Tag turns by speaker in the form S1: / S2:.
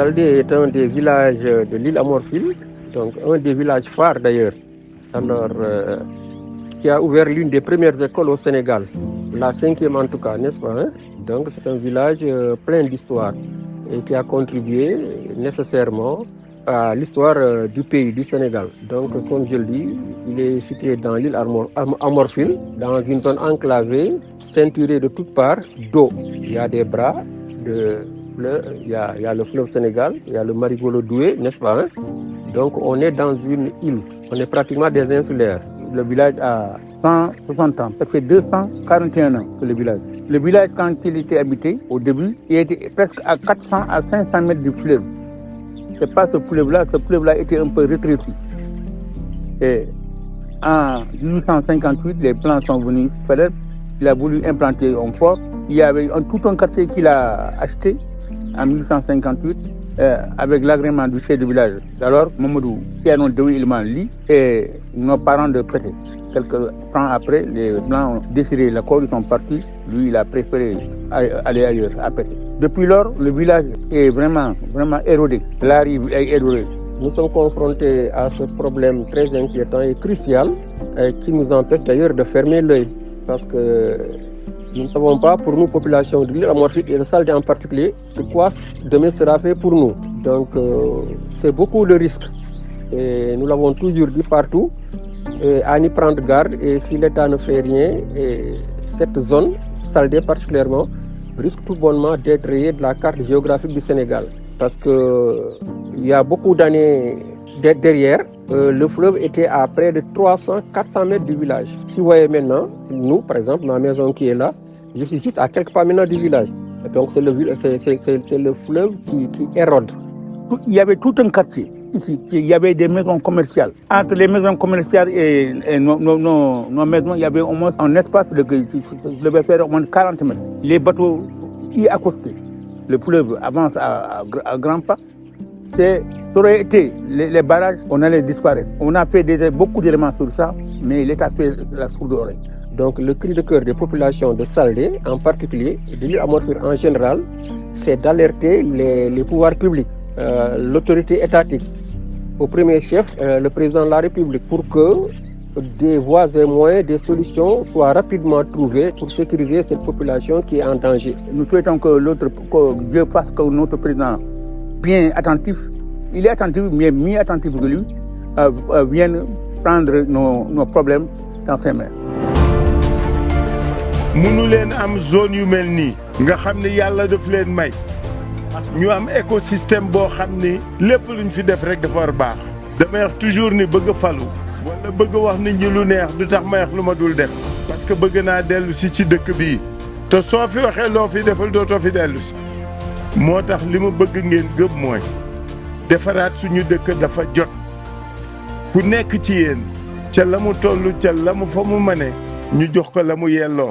S1: Saldé est un des villages de l'île Amorphile, donc un des villages phares d'ailleurs, alors qui a ouvert l'une des premières écoles au Sénégal, la 5e en tout cas, n'est-ce pas, hein? Donc c'est un village plein d'histoire et qui a contribué nécessairement à l'histoire du pays, du Sénégal. Donc comme je le dis, il est situé dans l'île Amorphile, dans une zone enclavée, ceinturée de toutes parts d'eau. Il y a des bras de fleuve, il y a le fleuve Sénégal, il y a le Marigolo Doué, n'est-ce pas, hein? Donc on est dans une île, on est pratiquement des insulaires.
S2: Le village a 160 ans, ça fait 241 ans que le village. Le village, quand il était habité, au début, il était presque à 400 à 500 mètres du fleuve. C'est pas ce fleuve-là était un peu rétréci. Et en 1858, les plans sont venus, il a voulu implanter un fort. Il y avait tout un quartier qu'il a acheté en 1858 avec l'agrément du chef de village. Alors, Mamadou Sianon Dewi Ilman Li et nos parents de prêter. Quelques temps après, les Blancs ont déchiré l'accord, ils sont partis. Lui, il a préféré aller ailleurs, à Pété. Depuis lors, le village est vraiment érodé. La rive est érodée.
S1: Nous sommes confrontés à ce problème très inquiétant et crucial qui nous empêche d'ailleurs de fermer l'œil. Parce que nous ne savons pas, pour nous, population de l'île Amorphile et de Saldé en particulier, de quoi demain sera fait pour nous. Donc, c'est beaucoup de risques. Et nous l'avons toujours dit partout, à y prendre garde. Et si l'État ne fait rien, cette zone, Saldé particulièrement, risque tout bonnement d'être rayée de la carte géographique du Sénégal. Parce qu'il y a beaucoup d'années derrière, le fleuve était à près de 300-400 mètres du village. Si vous voyez maintenant, nous, par exemple, ma maison qui est là, je suis juste à quelques pas maintenant du village. Donc c'est le fleuve qui érode.
S2: Il y avait tout un quartier ici, il y avait des maisons commerciales. Entre les maisons commerciales et nos maisons, il y avait au moins un espace qui devait faire au moins 40 mètres. Les bateaux qui accostaient, le fleuve avance à grands pas. Ça aurait été les barrages, on allait disparaître. On a fait beaucoup d'éléments sur ça, mais l'État fait la sourde oreille.
S1: Donc le cri de cœur des populations de Saldé, en particulier, de l'île Amorphile en général, c'est d'alerter les pouvoirs publics, l'autorité étatique, au premier chef, le président de la République, pour que des voies et moyens, des solutions soient rapidement trouvées pour sécuriser cette population qui est en danger.
S2: Nous souhaitons que Dieu fasse que notre président, bien attentif, il est attentif, mais mieux attentif que lui, vienne prendre nos problèmes dans ses mains.
S3: Mënu leen am zone yu mel nii nga xam ne yàlla daf leen may ñu am écosystème boo xam ni lépp luñ fi def rek dafa war baax. damay wax toujours ni bëgg a falu wala bëgg a wax nit ñi lu neex du tax may wax lu ma dul def parce que bëgg naa dellu si ci dëkk bii te soo fi waxee loo fi defal dootoo fi dellu si. moo tax li ma bëgg ngeen gëm mooy defaraat suñu dëkk dafa jot ku nekk ci yéen ca la mu toll ca la mu fa mu mëne ñu jox ko la mu yelloo.